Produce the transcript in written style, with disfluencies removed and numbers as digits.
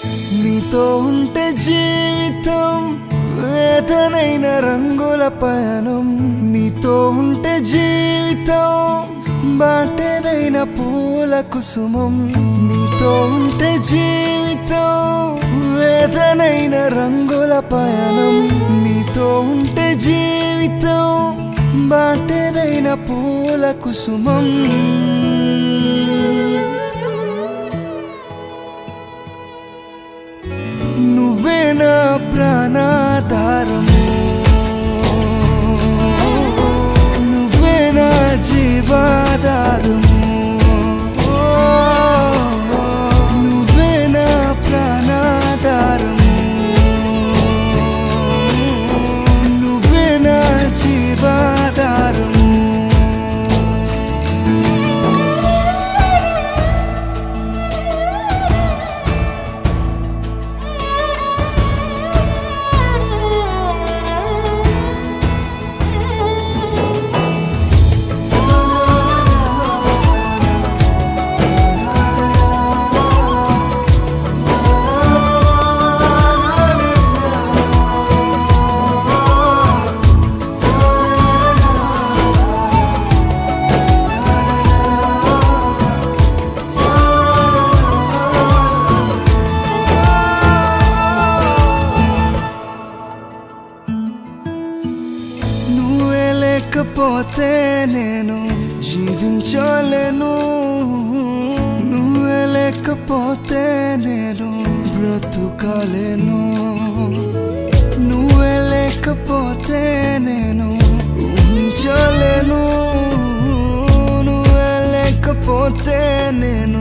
నీతో ఉంటే జీవితం వేదనైన రంగుల పయనం, నీతో ఉంటే జీవితం బాటేదైన పూల కుసుమం, నీతో ఉంటే జీవితం వేదనైన రంగుల పయనం, నీతో ఉంటే జీవితం బాటేదైన పూల కుసుమం. నువ్వే నా ప్రాణాధారము, నువ్వే నా జీవాధారము, నువ్వే నా ప్రాణాధారము, నువ్వే నా జీవాధారము. లేకపోతే నేను జీవించలేను, నువ్వే లేకపోతే నేను బ్రతుకలేను, నువ్వే లేకపోతే నేను ఊహించలేను, నువ్వే లేకపోతే నేను